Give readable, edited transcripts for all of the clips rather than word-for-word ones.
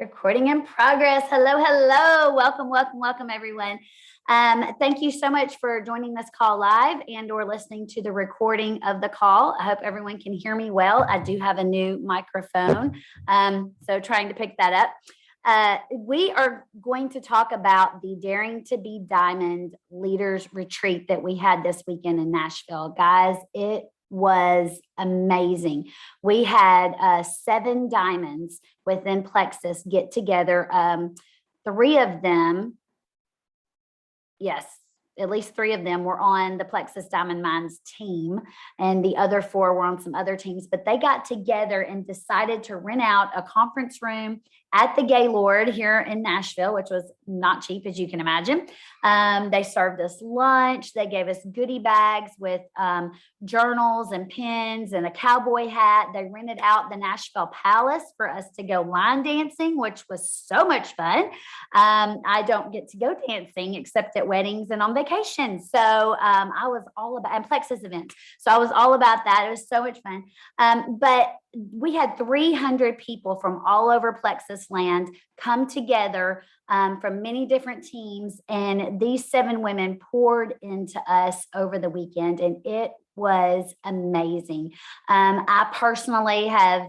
Recording in progress. Hello, hello. Welcome, everyone. Thank you so much for joining this call live and or listening to the recording of the call. I hope everyone can hear me well. I do have a new microphone, so trying to pick that up. We are going to talk about the Daring to Be Diamond Leaders Retreat that we had this weekend in Nashville. Guys, it was amazing. We had 7 diamonds within Plexus get together. 3 of them, yes, at least 3 of them were on the Plexus Diamond Mines team, and the other 4 were on some other teams, but they got together and decided to rent out a conference room at the Gaylord here in Nashville, which was not cheap, as you can imagine. They served us lunch. They gave us goodie bags with journals and pens and a cowboy hat. They rented out the Nashville Palace for us to go line dancing, which was so much fun. I don't get to go dancing except at weddings and on vacation. So I was all about, and Plexus events. So I was all about that. It was so much fun. But we had 300 people from all over Plexus land come together from many different teams. And these 7 women poured into us over the weekend, and it was amazing. I personally have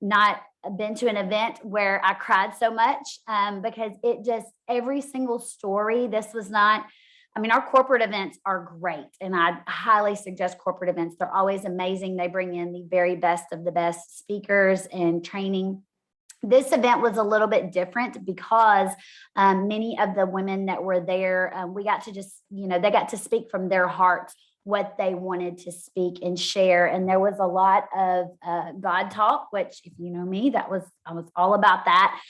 not been to an event where I cried so much because it just, every single story, this was not, I mean, our corporate events are great, and I highly suggest corporate events. They're always amazing. They bring in the very best of the best speakers and training. This event was a little bit different because many of the women that were there, we got to just, they got to speak from their hearts what they wanted to speak and share. And there was a lot of God talk, which, if you know me, I was all about that.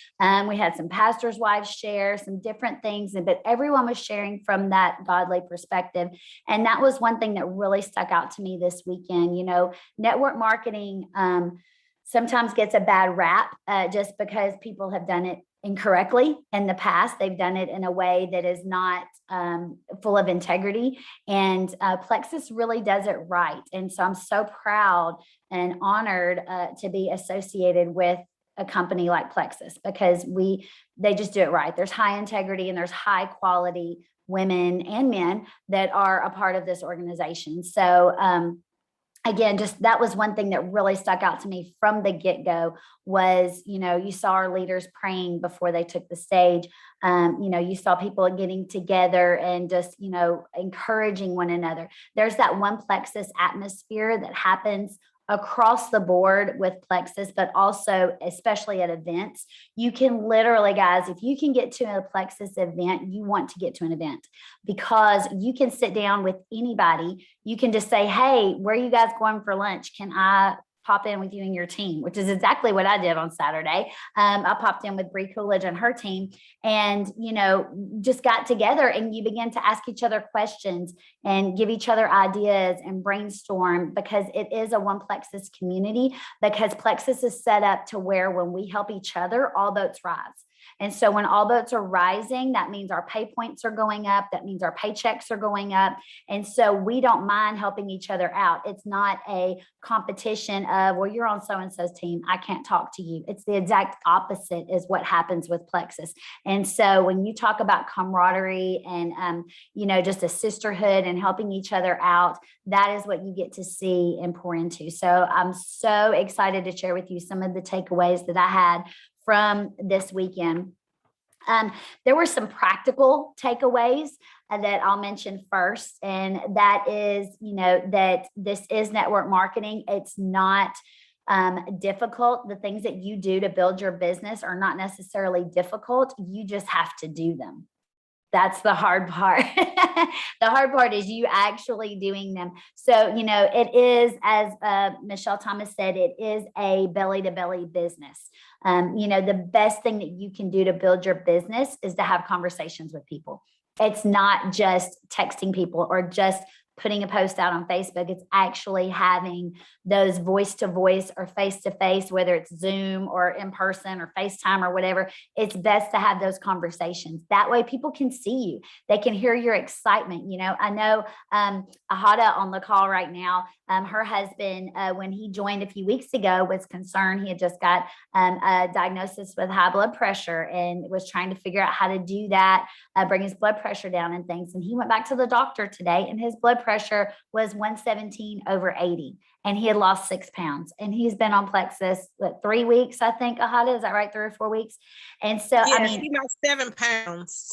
We had some pastors' wives share some different things, but everyone was sharing from that godly perspective. And that was one thing that really stuck out to me this weekend. Network marketing sometimes gets a bad rap just because people have done it incorrectly in the past. They've done it in a way that is not full of integrity, and Plexus really does it right. And so I'm so proud and honored to be associated with a company like Plexus, because they just do it right. There's high integrity and there's high quality women and men that are a part of this organization. So again, just that was one thing that really stuck out to me from the get-go was, you saw our leaders praying before they took the stage. You saw people getting together and just, encouraging one another. There's that one Plexus atmosphere that happens across the board with Plexus, but also especially at events. You can literally, guys, if you can get to a Plexus event, you want to get to an event, because you can sit down with anybody. You can just say, hey, where are you guys going for lunch? Can I pop in with you and your team? Which is exactly what I did on Saturday. I popped in with Bree Coolidge and her team, and just got together, and you begin to ask each other questions and give each other ideas and brainstorm, because it is a one Plexus community, because Plexus is set up to where when we help each other, all boats rise. And so when all boats are rising, that means our pay points are going up. That means our paychecks are going up. And so we don't mind helping each other out. It's not a competition of, well, you're on so-and-so's team, I can't talk to you. It's the exact opposite is what happens with Plexus. And so when you talk about camaraderie and, just a sisterhood and helping each other out, that is what you get to see and pour into. So I'm so excited to share with you some of the takeaways that I had from this weekend. There were some practical takeaways that I'll mention first, and that is, that this is network marketing. It's not difficult. The things that you do to build your business are not necessarily difficult. You just have to do them. That's the hard part. The hard part is you actually doing them. So, it is, as Michelle Thomas said, it is a belly to belly business. The best thing that you can do to build your business is to have conversations with people. It's not just texting people or just putting a post out on Facebook. It's actually having those voice-to-voice or face-to-face, whether it's Zoom or in person or FaceTime or whatever. It's best to have those conversations. That way people can see you. They can hear your excitement. I know Ahada on the call right now, her husband, when he joined a few weeks ago, was concerned. He had just got a diagnosis with high blood pressure and was trying to figure out how to do that, bring his blood pressure down and things. And he went back to the doctor today, and his blood pressure was 117/80. And he had lost 6 pounds. And he's been on Plexus, 3 weeks, I think, Ahada, is that right? 3 or 4 weeks. And so, yes, he lost 7 pounds.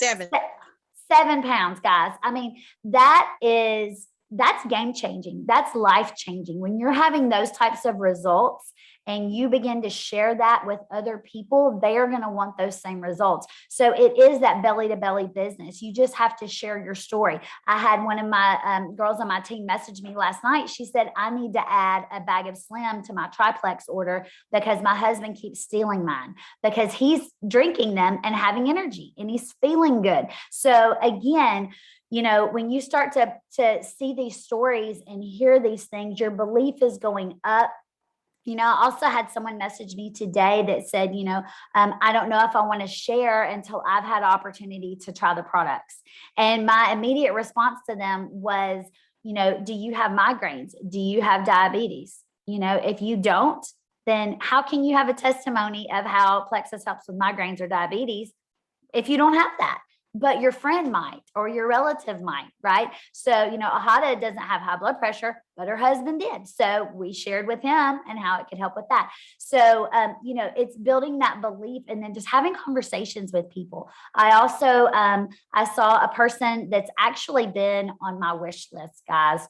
7 pounds, guys. I mean, that's game changing. That's life changing. When you're having those types of results and you begin to share that with other people, they are going to want those same results. So it is that belly to belly business. You just have to share your story. I had one of my girls on my team message me last night. She said, I need to add a bag of Slim to my triplex order because my husband keeps stealing mine because he's drinking them and having energy and he's feeling good. So again, when you start to see these stories and hear these things, your belief is going up. I also had someone message me today that said, I don't know if I want to share until I've had opportunity to try the products. And my immediate response to them was, do you have migraines? Do you have diabetes? If you don't, then how can you have a testimony of how Plexus helps with migraines or diabetes if you don't have that? But your friend might, or your relative might, right? So, Ahada doesn't have high blood pressure, but her husband did. So we shared with him and how it could help with that. So, it's building that belief and then just having conversations with people. I also, I saw a person that's actually been on my wish list, guys,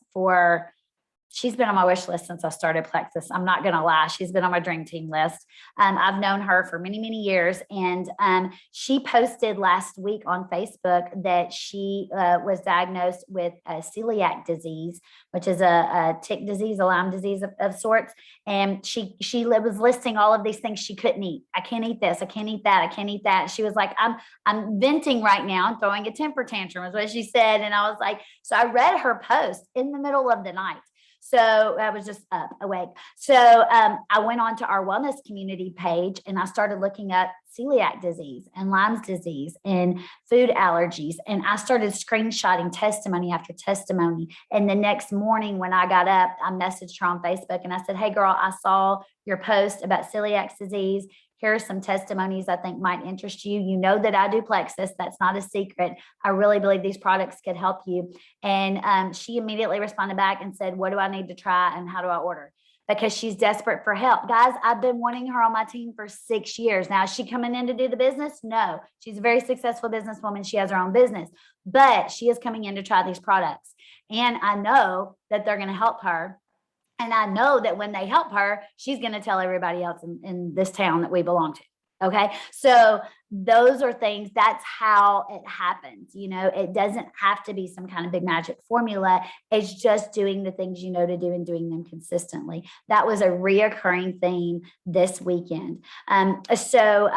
she's been on my wish list since I started Plexus. I'm not going to lie. She's been on my dream team list. I've known her for many, many years. And she posted last week on Facebook that she was diagnosed with celiac disease, which is a tick disease, a Lyme disease of sorts. And she was listing all of these things she couldn't eat. I can't eat this. I can't eat that. I can't eat that. She was like, I'm venting right now, throwing a temper tantrum is what she said. And I was like, so I read her post in the middle of the night. So I was just awake. So I went on to our wellness community page and I started looking up celiac disease and Lyme's disease and food allergies. And I started screenshotting testimony after testimony. And the next morning when I got up, I messaged her on Facebook and I said, hey girl, I saw your post about celiac disease. Here are some testimonies I think might interest you. You know that I do Plexus. That's not a secret. I really believe these products could help you. And she immediately responded back and said, what do I need to try and how do I order? Because she's desperate for help. Guys, I've been wanting her on my team for 6 years. Now, is she coming in to do the business? No, she's a very successful businesswoman. She has her own business, but she is coming in to try these products. And I know that they're going to help her. And I know that when they help her, she's going to tell everybody else in this town that we belong to. Okay. So those are things, that's how it happens. It doesn't have to be some kind of big magic formula. It's just doing the things you know to do and doing them consistently. That was a reoccurring theme this weekend. So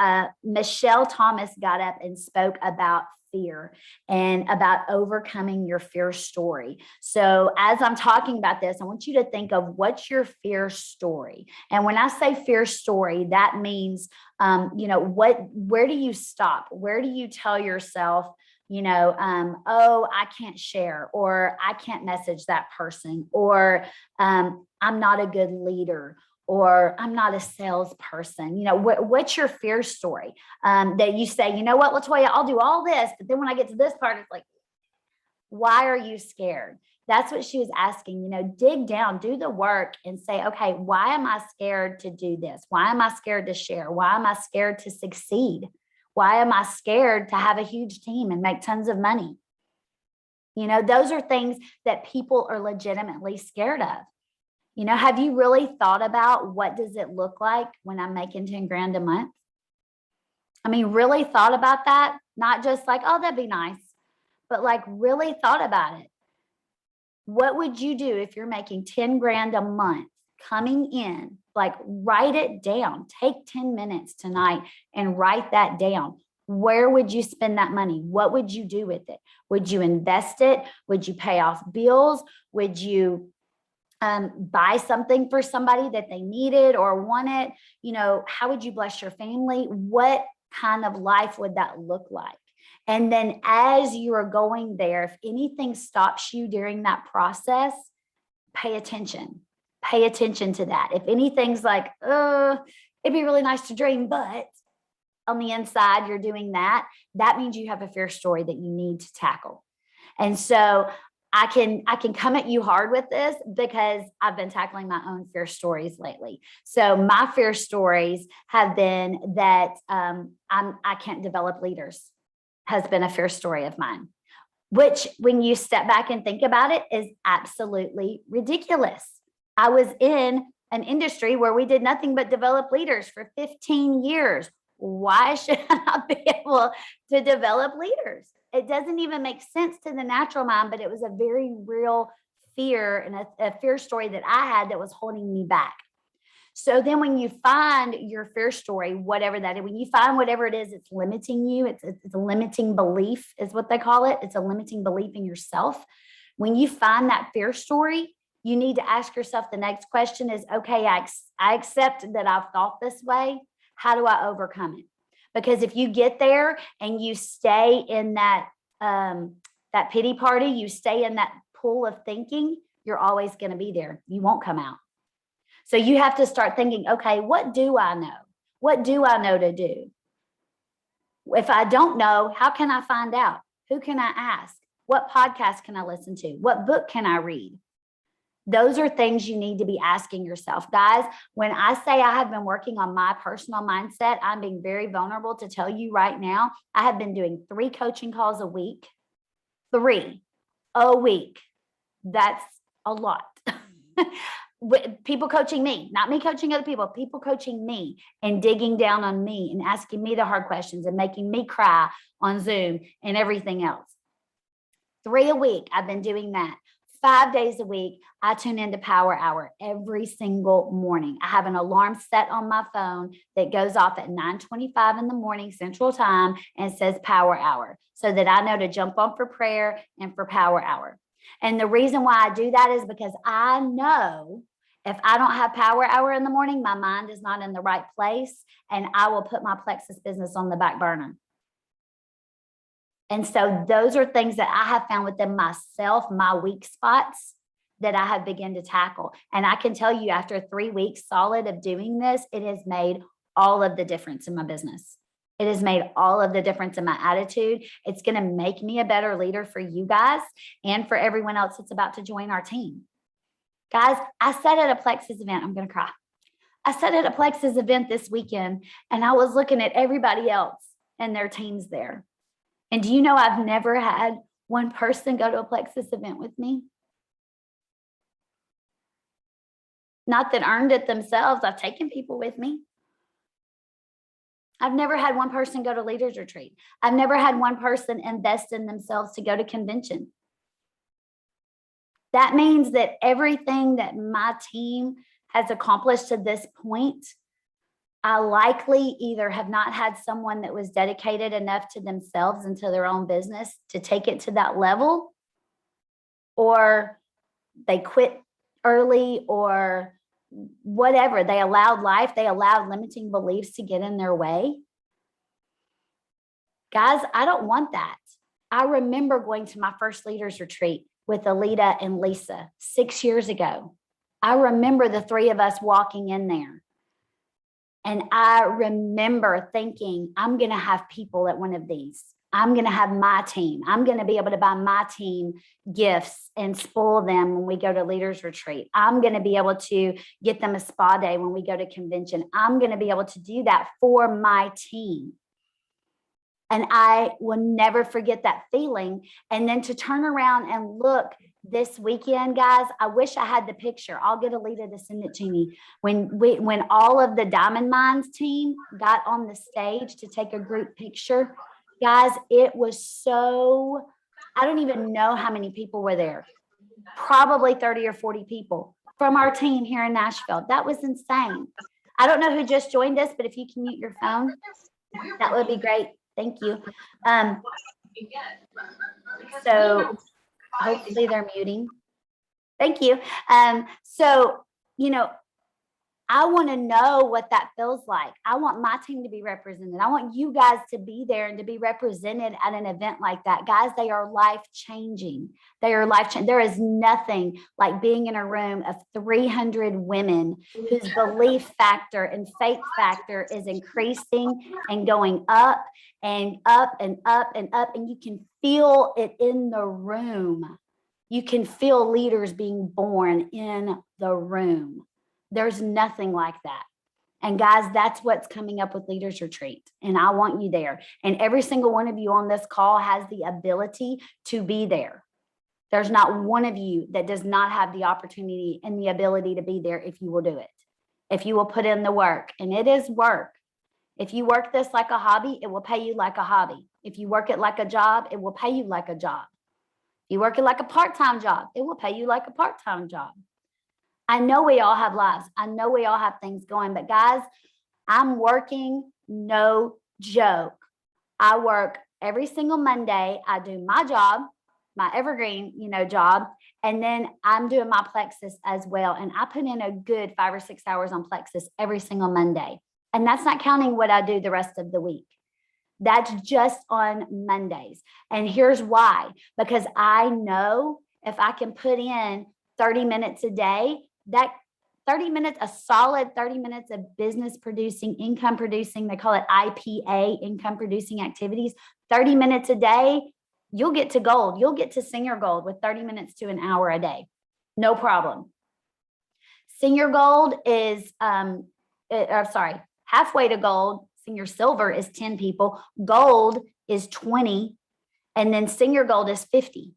Michelle Thomas got up and spoke about fear and about overcoming your fear story. So as I'm talking about this, I want you to think of what's your fear story. And when I say fear story, that means, where do you stop? Where do you tell yourself, oh, I can't share, or I can't message that person, or I'm not a good leader, or I'm not a salesperson. What's your fear story that you say, you know what, Latoya, I'll do all this. But then when I get to this part, it's like, why are you scared? That's what she was asking, dig down, do the work and say, okay, why am I scared to do this? Why am I scared to share? Why am I scared to succeed? Why am I scared to have a huge team and make tons of money? Those are things that people are legitimately scared of. Have you really thought about what does it look like when I'm making 10 grand a month? I mean, really thought about that? Not just like, oh, that'd be nice, but like really thought about it. What would you do if you're making 10 grand a month coming in? Like write it down. Take 10 minutes tonight and write that down. Where would you spend that money? What would you do with it? Would you invest it? Would you pay off bills? Would you buy something for somebody that they needed or wanted? How would you bless your family? What kind of life would that look like? And then as you are going there, if anything stops you during that process, pay attention. Pay attention to that. If anything's like, it'd be really nice to dream, but on the inside, you're doing that, that means you have a fear story that you need to tackle. And so I can come at you hard with this because I've been tackling my own fear stories lately. So my fear stories have been that I can't develop leaders, has been a fear story of mine, which when you step back and think about it is absolutely ridiculous. I was in an industry where we did nothing but develop leaders for 15 years. Why should I not be able to develop leaders? It doesn't even make sense to the natural mind, but it was a very real fear and a fear story that I had that was holding me back. So then when you find your fear story, whatever that is, when you find whatever it is, it's limiting you, it's a limiting belief is what they call it. It's a limiting belief in yourself. When you find that fear story, you need to ask yourself the next question is, okay, I accept that I've thought this way. How do I overcome it? Because if you get there and you stay in that pity party, you stay in that pool of thinking, you're always going to be there. You won't come out. So you have to start thinking, okay, what do I know? What do I know to do? If I don't know, how can I find out? Who can I ask? What podcast can I listen to? What book can I read? Those are things you need to be asking yourself. Guys, when I say I have been working on my personal mindset, I'm being very vulnerable to tell you right now, I have been doing 3 coaching calls a week. 3 a week. That's a lot. People coaching me, not me coaching other people coaching me and digging down on me and asking me the hard questions and making me cry on Zoom and everything else. 3 a week, I've been doing that. 5 days a week, I tune into Power Hour every single morning. I have an alarm set on my phone that goes off at 9:25 in the morning Central Time and says Power Hour so that I know to jump on for prayer and for Power Hour. And the reason why I do that is because I know if I don't have Power Hour in the morning, my mind is not in the right place and I will put my Plexus business on the back burner. And so those are things that I have found within myself, my weak spots that I have begun to tackle. And I can tell you after 3 weeks solid of doing this, it has made all of the difference in my business. It has made all of the difference in my attitude. It's going to make me a better leader for you guys and for everyone else that's about to join our team. Guys, I sat at a Plexus event. I'm going to cry. I sat at a Plexus event this weekend and I was looking at everybody else and their teams there. And do you know I've never had one person go to a Plexus event with me? Not that earned it themselves. I've taken people with me. I've never had one person go to leaders retreat. I've never had one person invest in themselves to go to convention. That means that everything that my team has accomplished to this point, I likely either have not had someone that was dedicated enough to themselves and to their own business to take it to that level, or they quit early, or whatever. They allowed limiting beliefs to get in their way. Guys, I don't want that. I remember going to my first leaders retreat with Alita and Lisa 6 years ago. I remember the 3 of us walking in there. And I remember thinking, I'm going to have people at one of these. I'm going to have my team. I'm going to be able to buy my team gifts and spoil them when we go to leaders retreat. I'm going to be able to get them a spa day when we go to convention. I'm going to be able to do that for my team. And I will never forget that feeling. And then to turn around and look this weekend, guys, I wish I had the picture. I'll get Alita to send it to me. When all of the Diamond Mines team got on the stage to take a group picture, guys, it was so, I don't even know how many people were there. Probably 30 or 40 people from our team here in Nashville. That was insane. I don't know who just joined us, but if you can mute your phone, that would be great. Thank you. So hopefully they're muting. Thank you. So, I want to know what that feels like. I want my team to be represented. I want you guys to be there and to be represented at an event like that. Guys, they are life changing. They are life changing. There is nothing like being in a room of 300 women whose belief factor and faith factor is increasing and going up and up and up and up. And you can feel it in the room. You can feel leaders being born in the room. There's nothing like that. And guys, that's what's coming up with Leaders Retreat. And I want you there. And every single one of you on this call has the ability to be there. There's not one of you that does not have the opportunity and the ability to be there if you will do it. If you will put in the work. And it is work. If you work this like a hobby, it will pay you like a hobby. If you work it like a job, it will pay you like a job. If you work it like a part-time job, it will pay you like a part-time job. I know we all have lives. I know we all have things going, but guys, I'm working, no joke. I work every single Monday. I do my job, my evergreen, job. And then I'm doing my Plexus as well. And I put in a good 5 or 6 hours on Plexus every single Monday. And that's not counting what I do the rest of the week. That's just on Mondays. And here's why, because I know if I can put in 30 minutes a day, that 30 minutes, a solid 30 minutes of business producing, income producing, they call it IPA, income producing activities, 30 minutes a day, you'll get to gold. You'll get to senior gold with 30 minutes to an hour a day. No problem. Senior gold is, halfway to gold. Senior silver is 10 people. Gold is 20. And then senior gold is 50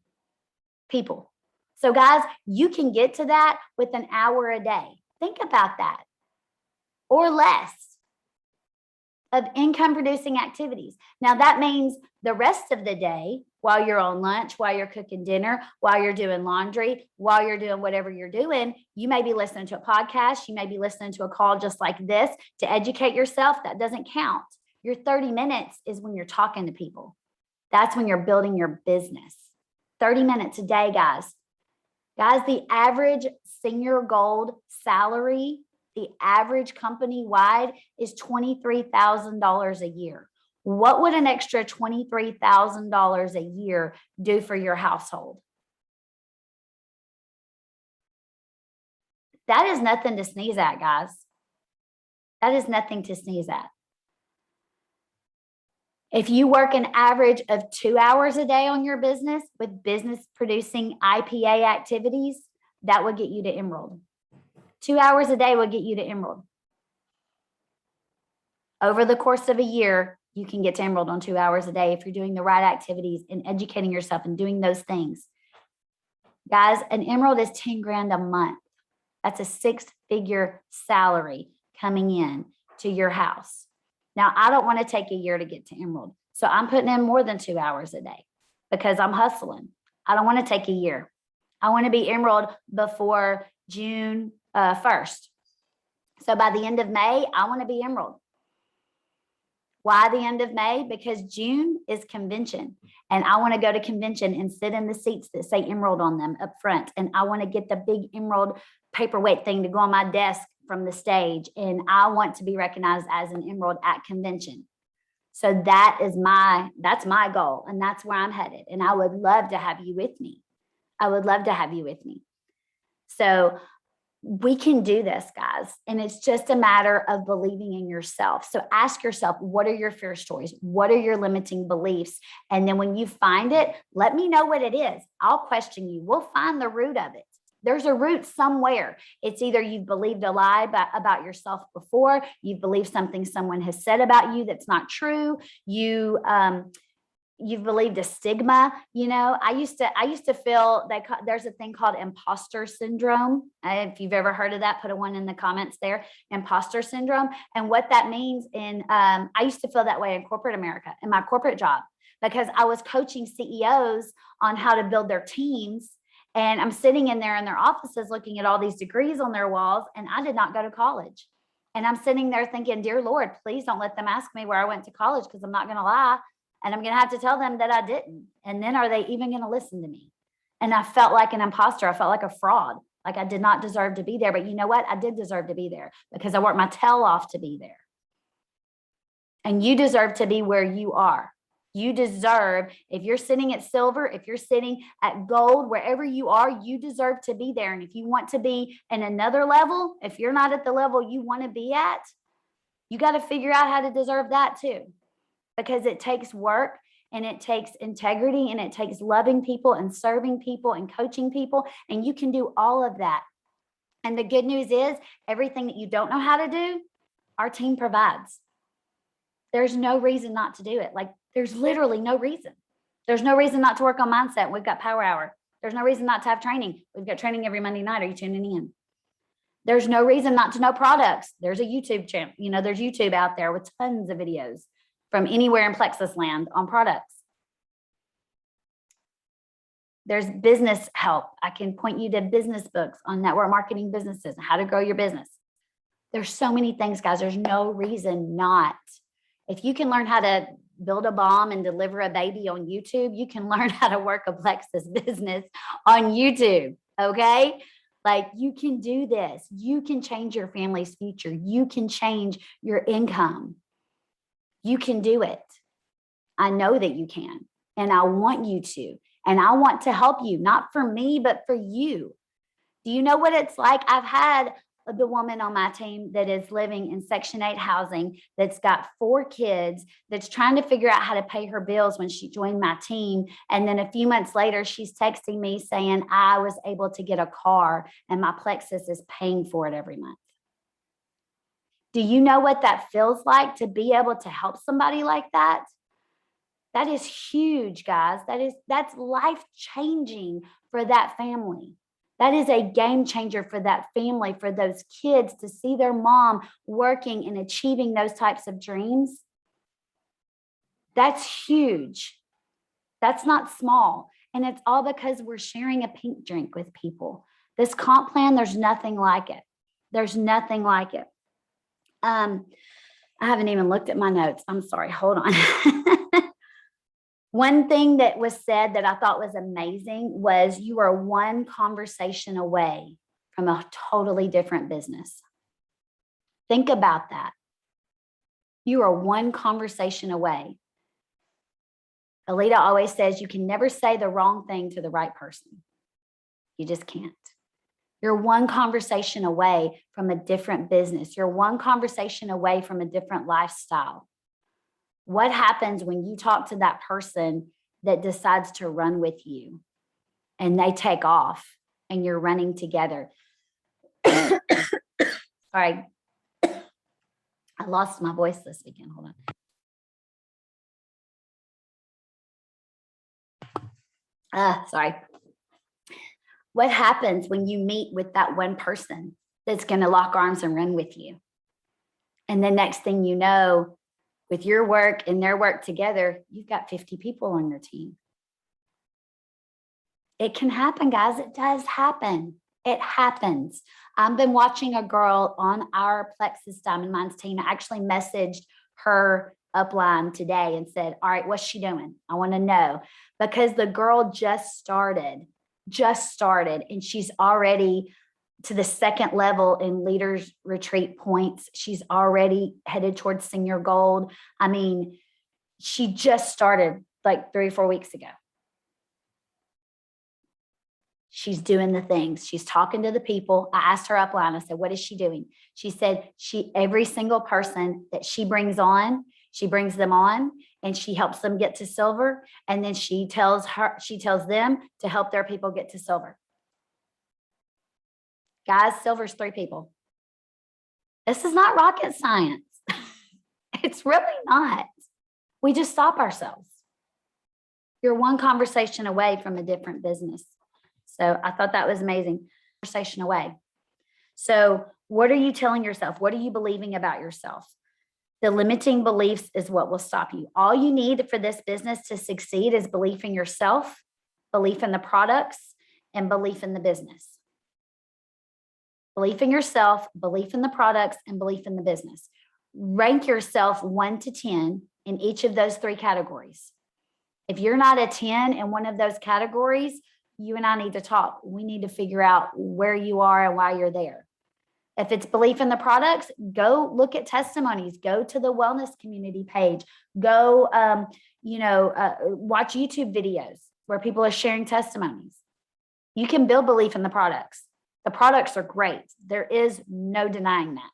people. So guys, you can get to that with an hour a day. Think about that. Or less of income producing activities. Now that means the rest of the day, while you're on lunch, while you're cooking dinner, while you're doing laundry, while you're doing whatever you're doing, you may be listening to a podcast. You may be listening to a call just like this to educate yourself. That doesn't count. Your 30 minutes is when you're talking to people. That's when you're building your business. 30 minutes a day, guys. Guys, the average senior gold salary, the average company-wide is $23,000 a year. What would an extra $23,000 a year do for your household? That is nothing to sneeze at, guys. That is nothing to sneeze at. If you work an average of 2 hours a day on your business with business producing IPA activities, that would get you to Emerald. 2 hours a day would get you to Emerald. Over the course of a year, you can get to Emerald on 2 hours a day if you're doing the right activities and educating yourself and doing those things. Guys, an Emerald is 10 grand a month. That's a 6-figure salary coming in to your house. Now, I don't want to take a year to get to Emerald. So I'm putting in more than 2 hours a day because I'm hustling. I don't want to take a year. I want to be Emerald before June 1st. So by the end of May, I want to be Emerald. Why the end of May? Because June is convention. And I want to go to convention and sit in the seats that say Emerald on them up front. And I want to get the big Emerald paperweight thing to go on my desk from the stage. And I want to be recognized as an Emerald at convention. So that's my goal. And that's where I'm headed. And I would love to have you with me. I would love to have you with me. So we can do this, guys. And it's just a matter of believing in yourself. So ask yourself, what are your fear stories? What are your limiting beliefs? And then when you find it, let me know what it is. I'll question you. We'll find the root of it. There's a root somewhere. It's either you've believed a lie about yourself before, you've believed something someone has said about you that's not true. You've believed a stigma. I used to feel there's a thing called Imposter Syndrome. If you've ever heard of that, put a 1 in the comments there. Imposter Syndrome. And what that means I used to feel that way in corporate America, in my corporate job, because I was coaching CEOs on how to build their teams. And I'm sitting in there in their offices looking at all these degrees on their walls, and I did not go to college. And I'm sitting there thinking, dear Lord, please don't let them ask me where I went to college, because I'm not going to lie. And I'm going to have to tell them that I didn't. And then are they even going to listen to me? And I felt like an imposter. I felt like a fraud. Like I did not deserve to be there. But you know what? I did deserve to be there because I worked my tail off to be there. And you deserve to be where you are. You deserve, if you're sitting at silver, if you're sitting at gold, wherever you are, you deserve to be there. And if you want to be in another level, if you're not at the level you want to be at, you got to figure out how to deserve that too. Because it takes work and it takes integrity and it takes loving people and serving people and coaching people. And you can do all of that. And the good news is everything that you don't know how to do, our team provides. There's no reason not to do it. Like there's literally no reason. There's no reason not to work on mindset. We've got Power Hour. There's no reason not to have training. We've got training every Monday night. Are you tuning in? There's no reason not to know products. There's a YouTube channel. There's YouTube out there with tons of videos from anywhere in Plexus land on products. There's business help. I can point you to business books on network marketing businesses and how to grow your business. There's so many things, guys. There's no reason not. If you can learn how to build a bomb and deliver a baby on YouTube, you can learn how to work a Plexus business on YouTube. Okay. Like you can do this. You can change your family's future. You can change your income. You can do it. I know that you can. And I want you to. And I want to help you, not for me, but for you. Do you know what it's like? I've had the woman on my team that is living in Section 8 housing, that's got 4 kids, that's trying to figure out how to pay her bills when she joined my team. And then a few months later, she's texting me saying, I was able to get a car and my Plexus is paying for it every month. Do you know what that feels like to be able to help somebody like that? That is huge, guys. That's life-changing for that family. That is a game changer for that family, for those kids to see their mom working and achieving those types of dreams. That's huge. That's not small. And it's all because we're sharing a pink drink with people. This comp plan, there's nothing like it. There's nothing like it. I haven't even looked at my notes. I'm sorry. Hold on. One thing that was said that I thought was amazing was you are one conversation away from a totally different business. Think about that. You are one conversation away. Alita always says you can never say the wrong thing to the right person. You just can't. You're one conversation away from a different business. You're one conversation away from a different lifestyle. What happens when you talk to that person that decides to run with you and they take off and you're running together? All right. I lost my voice this weekend. Hold on. Sorry. What happens when you meet with that one person that's going to lock arms and run with you? And the next thing you know, with your work and their work together, you've got 50 people on your team. It can happen, guys. It does happen. It happens. I've been watching a girl on our Plexus Diamond Minds team. I actually messaged her upline today and said, all right, what's she doing? I want to know, because the girl just started, and she's already to the second level in leaders retreat points. She's already headed towards senior gold. I mean, she just started like 3 or 4 weeks ago. She's doing the things. She's talking to the people. I asked her upline, I said, what is she doing? She said every single person that she brings them on and she helps them get to silver. And then she tells them to help their people get to silver. Guys, silver's 3 people. This is not rocket science. It's really not. We just stop ourselves. You're one conversation away from a different business. So I thought that was amazing. Conversation away. So what are you telling yourself? What are you believing about yourself? The limiting beliefs is what will stop you. All you need for this business to succeed is belief in yourself, belief in the products, and belief in the business. Belief in yourself, belief in the products, and belief in the business. Rank yourself 1 to 10 in each of those 3 categories. If you're not a 10 in one of those categories, you and I need to talk. We need to figure out where you are and why you're there. If it's belief in the products, go look at testimonies, go to the wellness community page, go, watch YouTube videos where people are sharing testimonies. You can build belief in the products. The products are great. There is no denying that.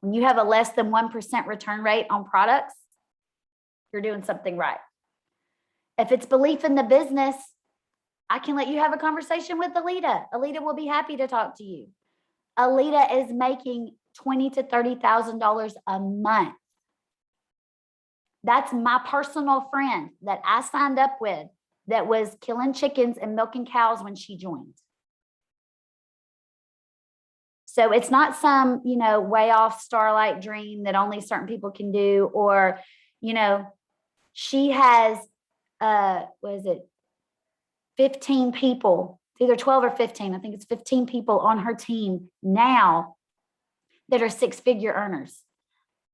When you have a less than 1% return rate on products, you're doing something right. If it's belief in the business, I can let you have a conversation with Alita. Alita will be happy to talk to you. Alita is making $20,000 to $30,000 a month. That's my personal friend that I signed up with that was killing chickens and milking cows when she joined. So it's not some, way off starlight dream that only certain people can do, or, she has, 15 people, either 12 or 15. I think it's 15 people on her team now that are 6-figure earners.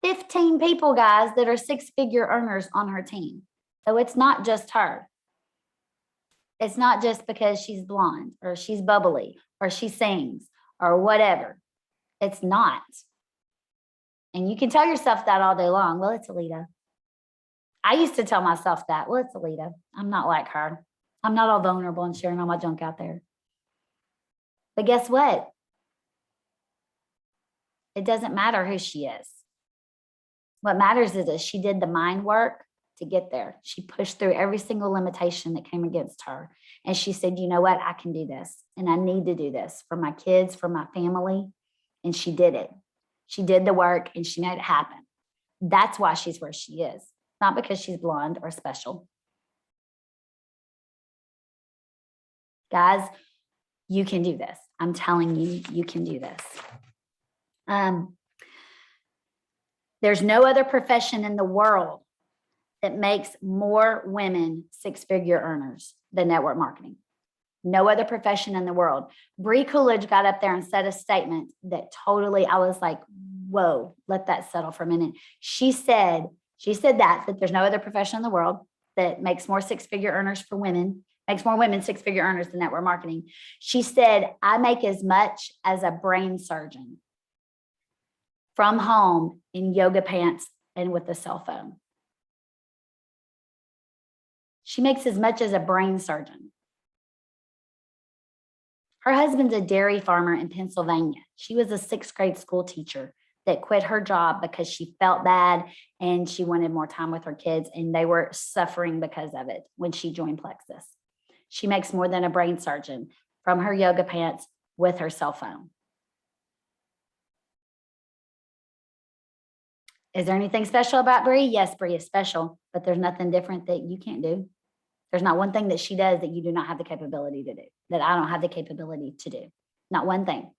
15 people, guys, that are 6-figure earners on her team. So it's not just her. It's not just because she's blonde or she's bubbly or she sings or whatever. It's not. And you can tell yourself that all day long. Well, it's Alita. I used to tell myself that. Well, it's Alita. I'm not like her. I'm not all vulnerable and sharing all my junk out there. But guess what? It doesn't matter who she is. What matters is that she did the mind work to get there. She pushed through every single limitation that came against her. And she said, you know what? I can do this. And I need to do this for my kids, for my family. And she did it. She did the work and she made it happen. That's why she's where she is. Not because she's blonde or special. Guys, you can do this. I'm telling you, you can do this. There's no other profession in the world that makes more women 6-figure earners than network marketing. No other profession in the world. Bree Coolidge got up there and said a statement that totally, I was like, whoa, let that settle for a minute. She said that there's no other profession in the world that makes more 6-figure earners for women, makes more women 6-figure earners than network marketing. She said, I make as much as a brain surgeon from home in yoga pants and with a cell phone. She makes as much as a brain surgeon. Her husband's a dairy farmer in Pennsylvania. She was a 6th grade school teacher that quit her job because she felt bad and she wanted more time with her kids, and they were suffering because of it when she joined Plexus. She makes more than a brain surgeon from her yoga pants with her cell phone. Is there anything special about Bree? Yes, Bree is special, but there's nothing different that you can't do. There's not one thing that she does that you do not have the capability to do, that I don't have the capability to do. Not one thing.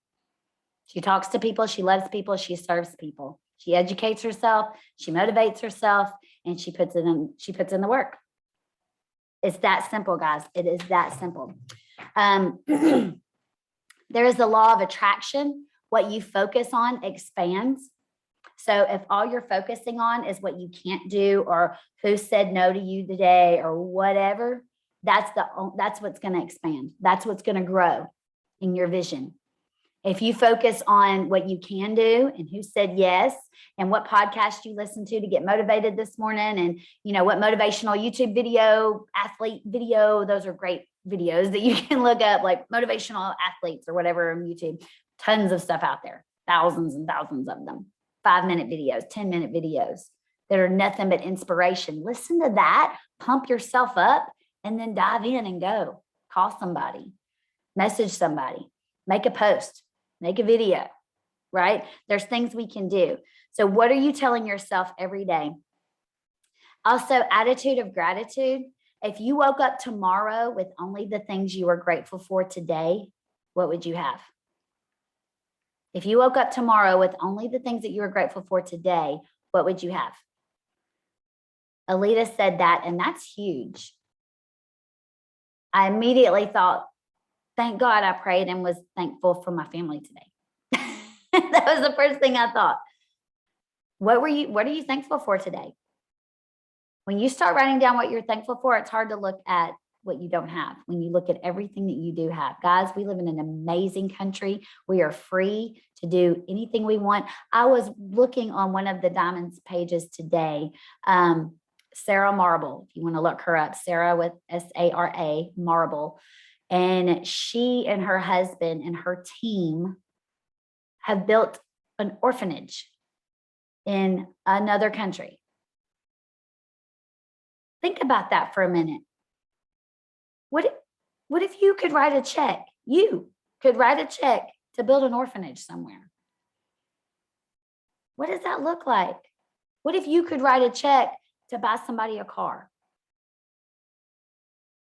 She talks to people, she loves people, she serves people. She educates herself, she motivates herself, and she puts in the work. It's that simple, guys. It is that simple. There is the law of attraction. What you focus on expands. So if all you're focusing on is what you can't do or who said no to you today or whatever, that's what's going to expand. That's what's going to grow in your vision. If you focus on what you can do and who said yes and what podcast you listened to get motivated this morning, and what motivational YouTube video, athlete video, those are great videos that you can look up, like motivational athletes or whatever on YouTube. Tons of stuff out there, thousands and thousands of them. 5-minute videos, 10-minute videos that are nothing but inspiration. Listen to that, pump yourself up, and then dive in and go. Call somebody, message somebody, make a post, make a video, right? There's things we can do. So what are you telling yourself every day? Also, attitude of gratitude. If you woke up tomorrow with only the things you were grateful for today, what would you have? If you woke up tomorrow with only the things that you were grateful for today, what would you have? Alita said that, and that's huge. I immediately thought, thank God I prayed and was thankful for my family today. That was the first thing I thought. What are you thankful for today? When you start writing down what you're thankful for, it's hard to look at what you don't have. When you look at everything that you do have, guys, we live in an amazing country. We are free to do anything we want. I was looking on one of the Diamonds pages today. Sarah Marble, if you want to look her up, Sarah with Sara Marble. And she and her husband and her team have built an orphanage in another country. Think about that for a minute. What if you could write a check? You could write a check to build an orphanage somewhere. What does that look like? What if you could write a check to buy somebody a car?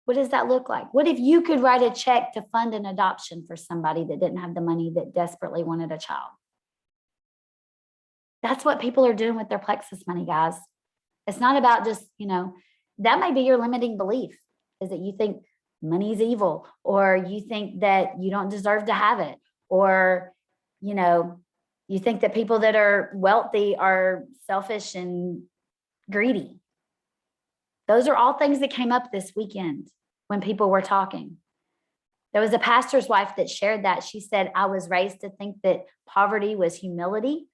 What does that look like? What if you could write a check to fund an adoption for somebody that didn't have the money that desperately wanted a child? That's what people are doing with their Plexus money, guys. It's not about just, that may be your limiting belief, is that you think money is evil, or you think that you don't deserve to have it, or, you think that people that are wealthy are selfish and greedy. Those are all things that came up this weekend when people were talking. There was a pastor's wife that shared that. She said, I was raised to think that poverty was humility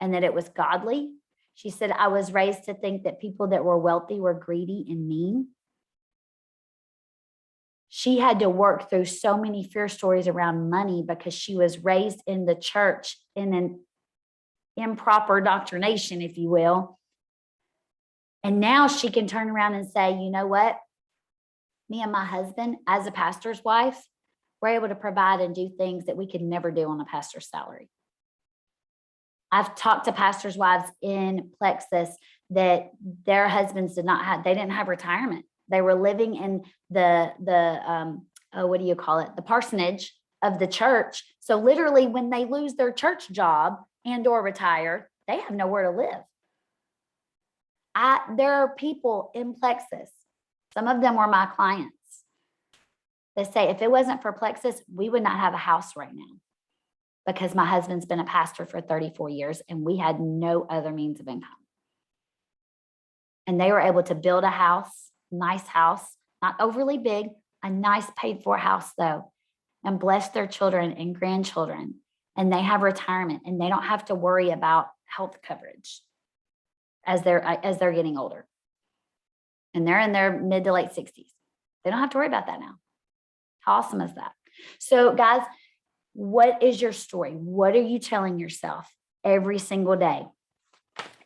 and that it was godly. She said, I was raised to think that people that were wealthy were greedy and mean. She had to work through so many fear stories around money because she was raised in the church in an improper doctrination, if you will. And now she can turn around and say, you know what? Me and my husband, as a pastor's wife, we're able to provide and do things that we could never do on a pastor's salary. I've talked to pastors' wives in Plexus that their husbands they didn't have retirement. They were living in the what do you call it? The parsonage of the church. So literally when they lose their church job and or retire, they have nowhere to live. There are people in Plexus, some of them were my clients, that say, if it wasn't for Plexus, we would not have a house right now, because my husband's been a pastor for 34 years and we had no other means of income. And they were able to build a house, nice house, not overly big, a nice paid for house though, and bless their children and grandchildren. And they have retirement and they don't have to worry about health coverage as they're getting older. And they're in their mid to late 60s. They don't have to worry about that now. How awesome is that? So guys, what is your story? What are you telling yourself every single day?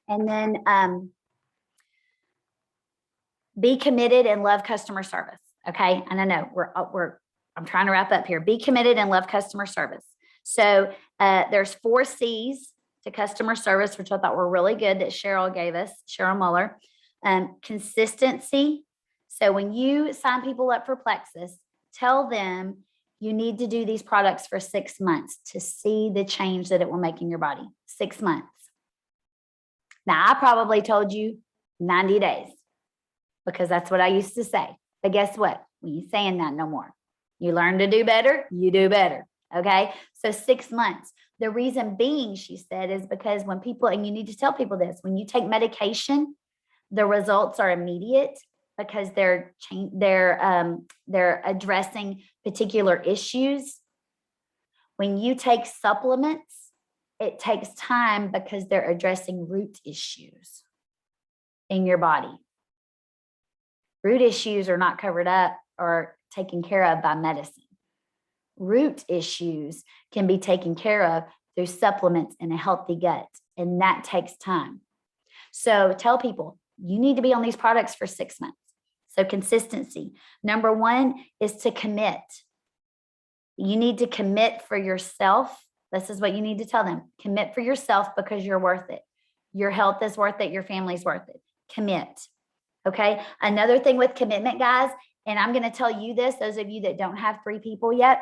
And then be committed and love customer service. Okay. And I know I'm trying to wrap up here. Be committed and love customer service. So there's 4 C's to customer service, which I thought were really good that Cheryl gave us, Cheryl Muller. Consistency. So when you sign people up for Plexus, tell them you need to do these products for 6 months to see the change that it will make in your body. 6 months. Now, I probably told you 90 days because that's what I used to say. But guess what? We ain't saying that no more. You learn to do better, you do better. Okay. So 6 months. The reason being, she said, is because when people, and you need to tell people this, when you take medication, the results are immediate because they're addressing particular issues. When you take supplements, it takes time because they're addressing root issues in your body. Root issues are not covered up or taken care of by medicine. Root issues can be taken care of through supplements and a healthy gut, and that takes time. So tell people, you need to be on these products for 6 months. So consistency. Number 1 is to commit. You need to commit for yourself. This is what you need to tell them. Commit for yourself because you're worth it. Your health is worth it. Your family's worth it. Commit. Okay. Another thing with commitment, guys, and I'm going to tell you this, those of you that don't have 3 people yet,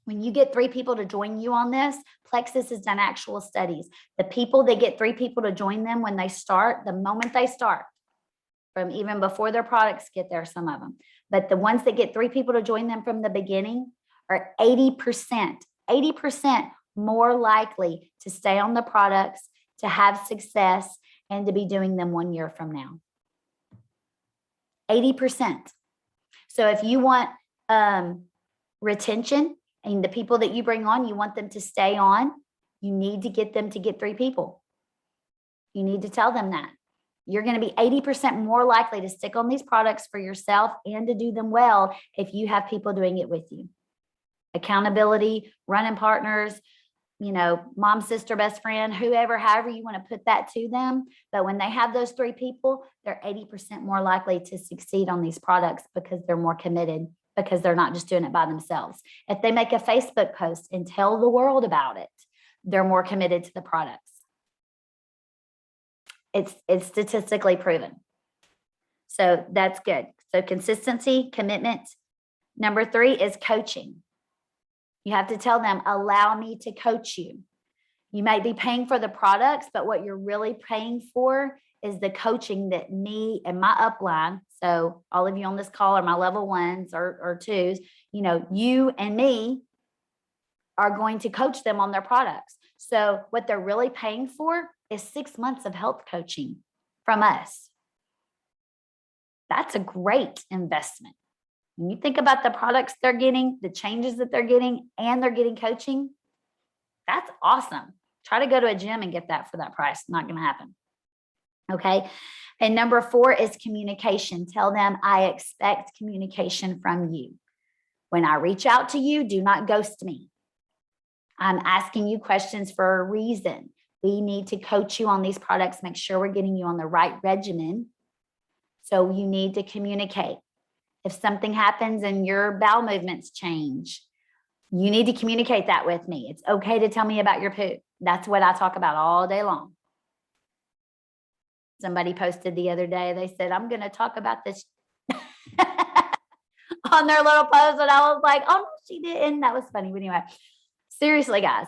when you get 3 people to join you on this, Plexus has done actual studies. The people that get 3 people to join them when they start, the moment they start, from even before their products get there, some of them, but the ones that get 3 people to join them from the beginning are 80% more likely to stay on the products, to have success, and to be doing them 1 year from now. 80%. So if you want retention and the people that you bring on, you want them to stay on, you need to get them to get 3 people. You need to tell them that. You're going to be 80% more likely to stick on these products for yourself and to do them well if you have people doing it with you. Accountability, running partners, mom, sister, best friend, whoever, however you want to put that to them. But when they have those 3 people, they're 80% more likely to succeed on these products because they're more committed, because they're not just doing it by themselves. If they make a Facebook post and tell the world about it, they're more committed to the products. It's statistically proven. So that's good. So consistency, commitment. Number 3 is coaching. You have to tell them, allow me to coach you. You might be paying for the products, but what you're really paying for is the coaching that me and my upline, so all of you on this call are my level 1s or 2s, you and me are going to coach them on their products. So what they're really paying for is 6 months of health coaching from us. That's a great investment. When you think about the products they're getting, the changes that they're getting, and they're getting coaching, that's awesome. Try to go to a gym and get that for that price. Not going to happen. Okay. And number 4 is communication. Tell them, I expect communication from you. When I reach out to you, do not ghost me. I'm asking you questions for a reason. We need to coach you on these products, make sure we're getting you on the right regimen. So you need to communicate. If something happens and your bowel movements change, you need to communicate that with me. It's okay to tell me about your poop. That's what I talk about all day long. Somebody posted the other day, they said, I'm going to talk about this on their little post. And I was like, oh, no, she didn't. That was funny. But anyway, seriously, guys,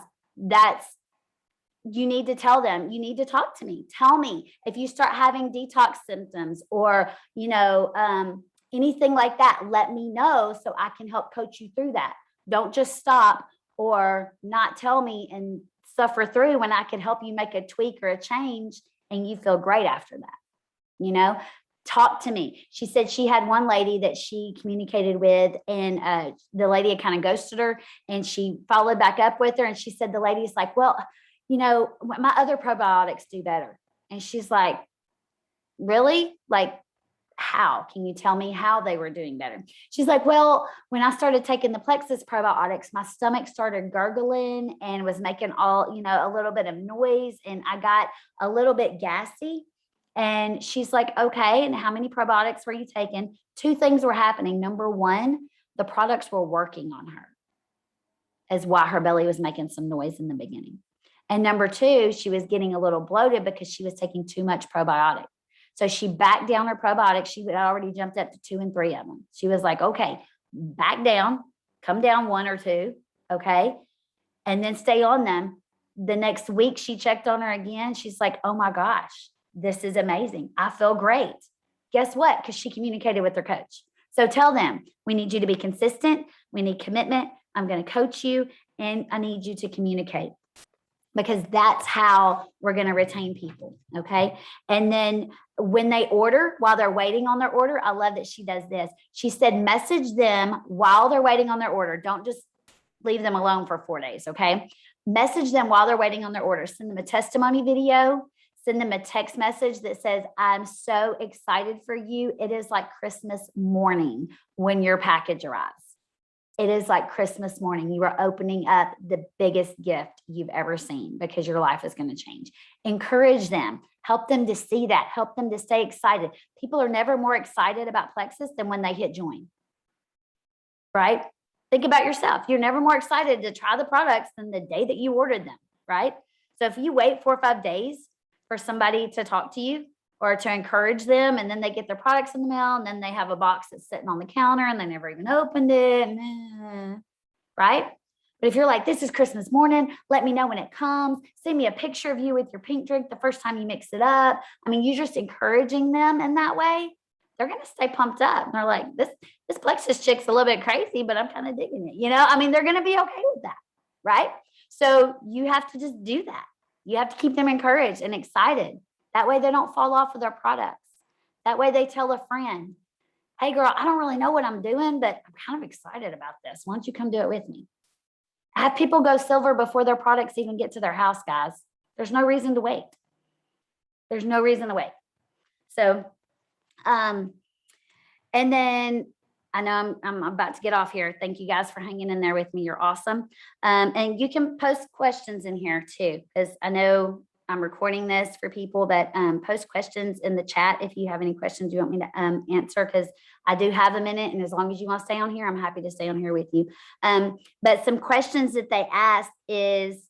you need to tell them, you need to talk to me. Tell me if you start having detox symptoms or, anything like that, let me know so I can help coach you through that. Don't just stop or not tell me and suffer through when I can help you make a tweak or a change and you feel great after that. Talk to me. She said she had one lady that she communicated with and the lady had kind of ghosted her and she followed back up with her. And she said, the lady's like, well, my other probiotics do better. And she's like, really? Like, how? Can you tell me how they were doing better? She's like, well, when I started taking the Plexus probiotics, my stomach started gurgling and was making a little bit of noise and I got a little bit gassy. And she's like, okay, and how many probiotics were you taking? 2 things were happening. Number 1, the products were working on her, is why her belly was making some noise in the beginning. And number 2, she was getting a little bloated because she was taking too much probiotic. So she backed down her probiotics. She had already jumped up to 2 and 3 of them. She was like, okay, back down, come down 1 or 2. Okay. And then stay on them. The next week she checked on her again. She's like, oh my gosh, this is amazing. I feel great. Guess what? Because she communicated with her coach. So tell them, we need you to be consistent. We need commitment. I'm going to coach you and I need you to communicate. Because that's how we're going to retain people. Okay. And then when they order, while they're waiting on their order, I love that she does this. She said, message them while they're waiting on their order. Don't just leave them alone for 4 days. Okay. Message them while they're waiting on their order. Send them a testimony video. Send them a text message that says, I'm so excited for you. It is like Christmas morning when your package arrives. It is like Christmas morning. You are opening up the biggest gift you've ever seen because your life is going to change. Encourage them. Help them to see that. Help them to stay excited. People are never more excited about Plexus than when they hit join. Right? Think about yourself. You're never more excited to try the products than the day that you ordered them. Right? So if you wait 4 or 5 days for somebody to talk to you or to encourage them, and then they get their products in the mail, and then they have a box that's sitting on the counter and they never even opened it, right? But if you're like, this is Christmas morning, let me know when it comes, send me a picture of you with your pink drink the first time you mix it up. I mean, you're just encouraging them in that way. They're going to stay pumped up. And they're like, this Plexus chick's a little bit crazy, but I'm kind of digging it. I mean, they're going to be okay with that, right? So you have to just do that. You have to keep them encouraged and excited. That way they don't fall off of their products. That way they tell a friend. hey girl, I don't really know what I'm doing, but I'm kind of excited about this. Why don't you come do it with me? I have people go silver before their products even get to their house, guys. There's no reason to wait. There's no reason to wait. So, and then I know I'm about to get off here. Thank you guys for hanging in there with me. You're awesome. And you can post questions in here too, because I know I'm recording this for people that post questions in the chat. If you have any questions you want me to answer, because I do have a minute, and as long as you want to stay on here, I'm happy to stay on here with you. But some questions that they ask is,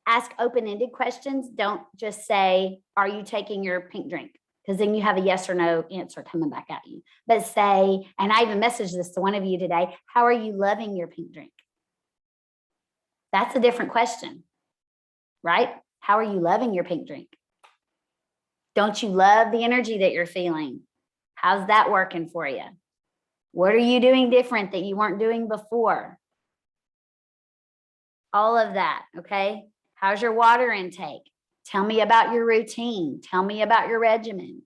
ask open-ended questions. Don't just say, are you taking your pink drink? Because then you have a yes or no answer coming back at you. But say, and I even messaged this to one of you today, how are you loving your pink drink? That's a different question, right? How are you loving your pink drink? Don't you love the energy that you're feeling? How's that working for you? What are you doing different that you weren't doing before? All of that, okay? How's your water intake? Tell me about your routine. Tell me about your regimen.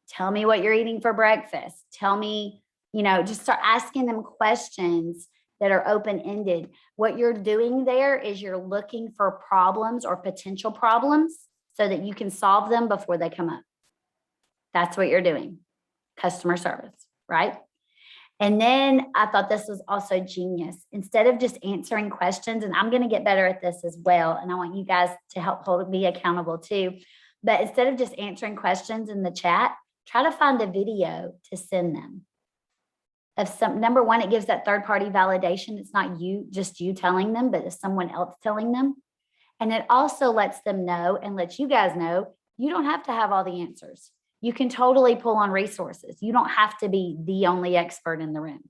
Tell me what you're eating for breakfast. Tell me, just start asking them questions that are open-ended. What you're doing there is you're looking for problems or potential problems so that you can solve them before they come up. That's what you're doing. Customer service, right? And then I thought this was also genius. Instead of just answering questions, and I'm going to get better at this as well, and I want you guys to help hold me accountable too. But instead of just answering questions in the chat, try to find a video to send them. Number one, it gives that third-party validation. It's not just you telling them, but it's someone else telling them. And it also lets them know and lets you guys know you don't have to have all the answers. You can totally pull on resources. You don't have to be the only expert in the room.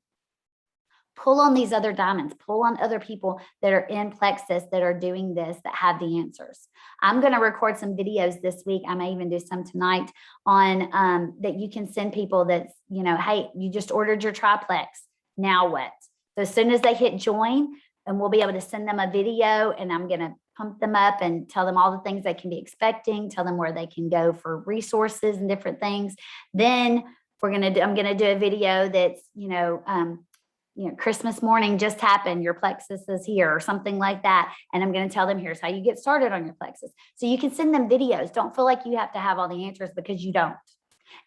Pull on these other diamonds. Pull on other people that are in Plexus that are doing this, that have the answers. I'm going to record some videos this week. I may even do some tonight on that you can send people that's, hey, you just ordered your triplex. Now what? So as soon as they hit join, and we'll be able to send them a video, and I'm going to pump them up and tell them all the things they can be expecting, tell them where they can go for resources and different things. Then I'm going to do a video that's, Christmas morning just happened, your Plexus is here, or something like that. And I'm going to tell them, here's how you get started on your Plexus. So you can send them videos. Don't feel like you have to have all the answers, because you don't.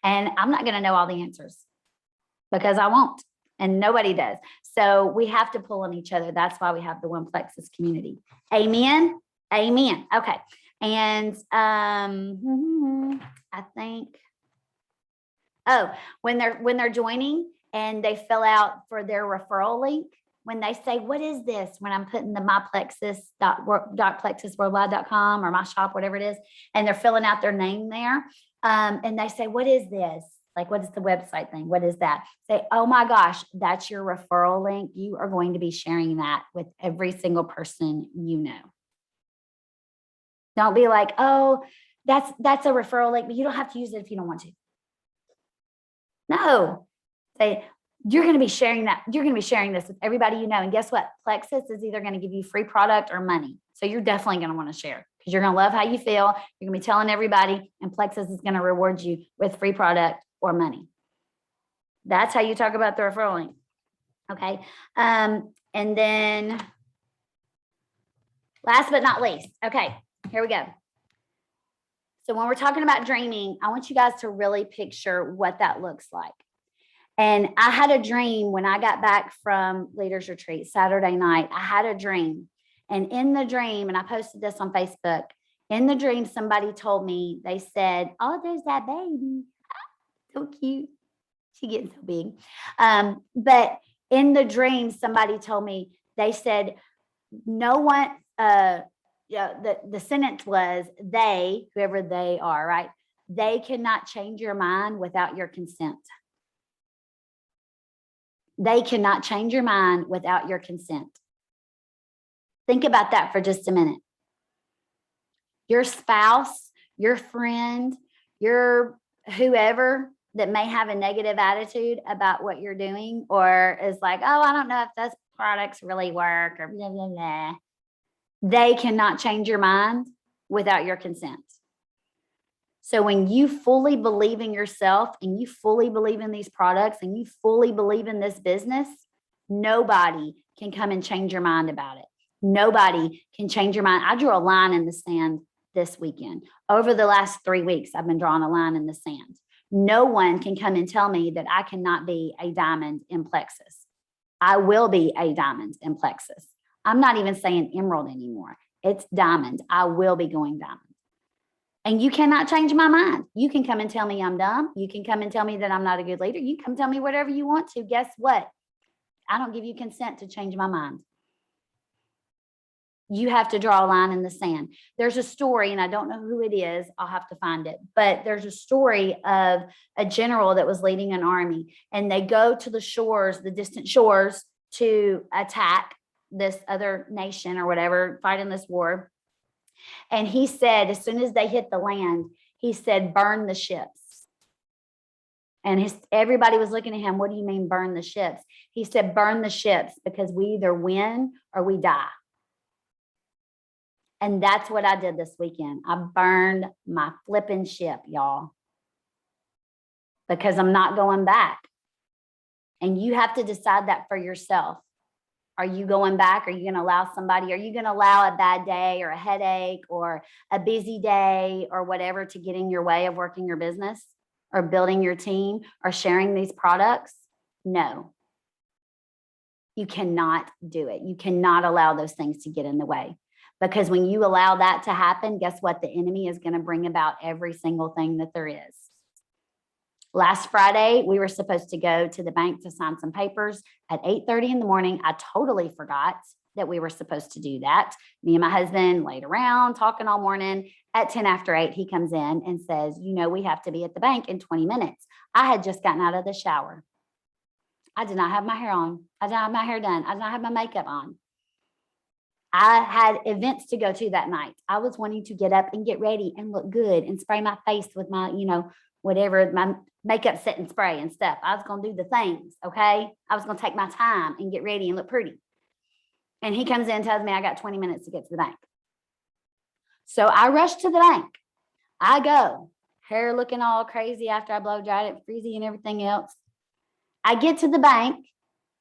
And I'm not going to know all the answers, because I won't. And nobody does. So we have to pull on each other. That's why we have the One Plexus community. Amen. Amen. Okay. And I think, when they're joining and they fill out for their referral link, when they say, what is this? When I'm putting the myplexus.plexusworldwide.com or my shop, whatever it is, and they're filling out their name there, and they say, what is this? Like, what is the website thing? What is that? Say, oh my gosh, that's your referral link. You are going to be sharing that with every single person you know. Don't be like, oh, that's a referral link, but you don't have to use it if you don't want to. No. Say, you're going to be sharing that. You're going to be sharing this with everybody you know. And guess what? Plexus is either going to give you free product or money. So you're definitely going to want to share, because you're going to love how you feel. You're going to be telling everybody, and Plexus is going to reward you with free product or money. That's how you talk about the referral link. Okay. And then last but not least, okay, here we go. So when we're talking about dreaming, I want you guys to really picture what that looks like. And I had a dream when I got back from Leaders Retreat Saturday night. I had a dream. And in the dream, and I posted this on Facebook, in the dream, somebody told me, they said, oh, there's that baby. So cute. She getting so big. But in the dream, somebody told me, they said, no one, the sentence was, they, whoever they are, right? They cannot change your mind without your consent. They cannot change your mind without your consent. Think about that for just a minute. Your spouse, your friend, your whoever that may have a negative attitude about what you're doing, or is like, oh, I don't know if those products really work, or blah, blah, blah. They cannot change your mind without your consent. So when you fully believe in yourself and you fully believe in these products and you fully believe in this business, nobody can come and change your mind about it. Nobody can change your mind. I drew a line in the sand this weekend. Over the last 3 weeks, I've been drawing a line in the sand. No one can come and tell me that I cannot be a diamond in plexus. I will be a diamond in plexus. I'm not even saying emerald anymore. It's diamond. I will be going diamond. And you cannot change my mind. You can come and tell me I'm dumb. You can come and tell me that I'm not a good leader. You can come tell me whatever you want to. Guess what? I don't give you consent to change my mind. You have to draw a line in the sand. There's a story, and I don't know who it is. I'll have to find it. But there's a story of a general that was leading an army, and they go to the shores, the distant shores, to attack this other nation or whatever, fighting this war. And he said, as soon as they hit the land, he said, burn the ships. And everybody was looking at him. What do you mean burn the ships? He said, burn the ships because we either win or we die. And that's what I did this weekend. I burned my flipping ship, y'all, because I'm not going back. And you have to decide that for yourself. Are you going back? Are you going to allow somebody? Are you going to allow a bad day or a headache or a busy day or whatever to get in your way of working your business or building your team or sharing these products? No. You cannot do it. You cannot allow those things to get in the way. Because when you allow that to happen, guess what? The enemy is going to bring about every single thing that there is. Last Friday, we were supposed to go to the bank to sign some papers at 8:30 in the morning. I totally forgot that we were supposed to do that. Me and my husband laid around talking all morning. At 10 after 8, he comes in and says, we have to be at the bank in 20 minutes. I had just gotten out of the shower. I did not have my hair on. I did not have my hair done. I did not have my makeup on. I had events to go to that night. I was wanting to get up and get ready and look good and spray my face with my, whatever, my makeup set and spray and stuff. I was going to do the things, okay? I was going to take my time and get ready and look pretty. And he comes in and tells me I got 20 minutes to get to the bank. So I rush to the bank. I go, hair looking all crazy after I blow dried it, frizzy and everything else. I get to the bank.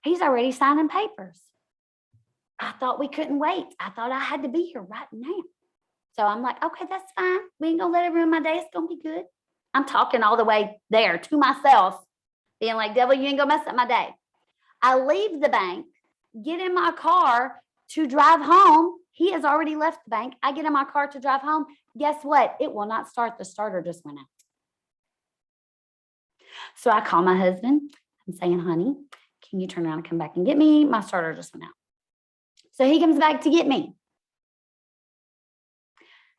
He's already signing papers. I thought we couldn't wait. I thought I had to be here right now. So I'm like, okay, that's fine. We ain't gonna let it ruin my day. It's gonna be good. I'm talking all the way there to myself, being like, devil, you ain't gonna mess up my day. I leave the bank, get in my car to drive home. He has already left the bank. I get in my car to drive home. Guess what? It will not start. The starter just went out. So I call my husband. I'm saying, honey, can you turn around and come back and get me? My starter just went out. So he comes back to get me.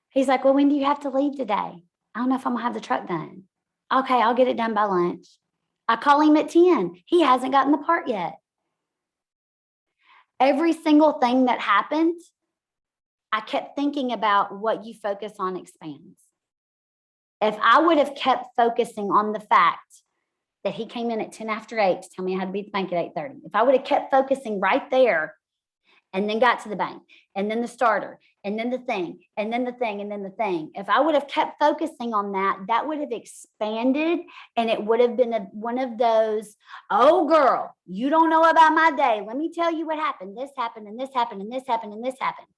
He's like, well, when do you have to leave today? I don't know if I'm gonna have the truck done. Okay, I'll get it done by lunch. I call him at 10. He hasn't gotten the part yet. Every single thing that happened, I kept thinking about what you focus on expands. If I would have kept focusing on the fact that he came in at 10 after 8 to tell me I had to be at the bank at 8:30, if I would have kept focusing right there and then got to the bank and then the starter and then the thing and then the thing and then the thing, if I would have kept focusing on that, that would have expanded and it would have been one of those, oh girl, you don't know about my day. Let me tell you what happened. This happened and this happened and this happened and this happened.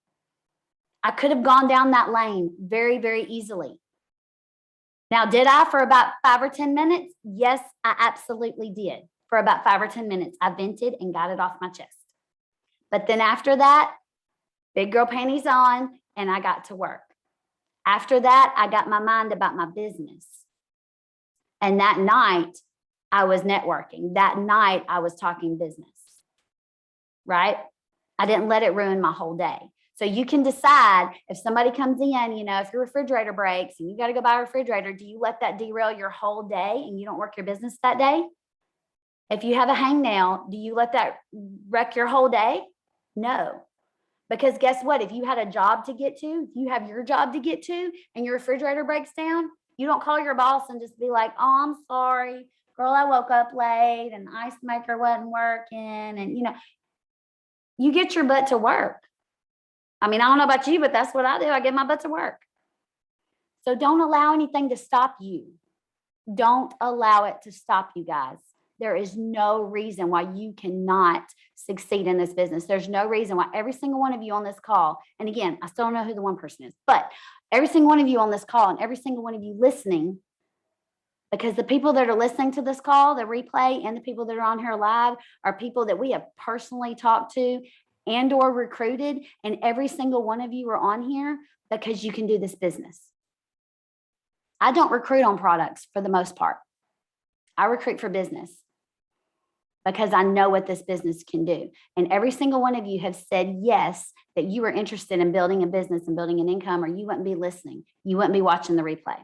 I could have gone down that lane very, very easily. Now, did I for about 5 or 10 minutes? Yes, I absolutely did. For about 5 or 10 minutes, I vented and got it off my chest. But then after that, big girl panties on, and I got to work. After that, I got my mind about my business. And that night, I was networking. That night, I was talking business, right? I didn't let it ruin my whole day. So you can decide if somebody comes in, if your refrigerator breaks and you got to go buy a refrigerator, do you let that derail your whole day and you don't work your business that day? If you have a hangnail, do you let that wreck your whole day? No. Because guess what? If you had a job to get to, if you have your job to get to and your refrigerator breaks down, you don't call your boss and just be like, oh, I'm sorry, girl, I woke up late and the ice maker wasn't working. And, you get your butt to work. I mean, I don't know about you, but that's what I do. I get my butt to work. So don't allow anything to stop you. Don't allow it to stop you, guys. There is no reason why you cannot succeed in this business. There's no reason why every single one of you on this call, and again, I still don't know who the one person is, but every single one of you on this call and every single one of you listening, because the people that are listening to this call, the replay, and the people that are on here live are people that we have personally talked to and or recruited, and every single one of you are on here because you can do this business. I don't recruit on products for the most part. I recruit for business because I know what this business can do. And every single one of you have said yes, that you are interested in building a business and building an income, or you wouldn't be listening. You wouldn't be watching the replay.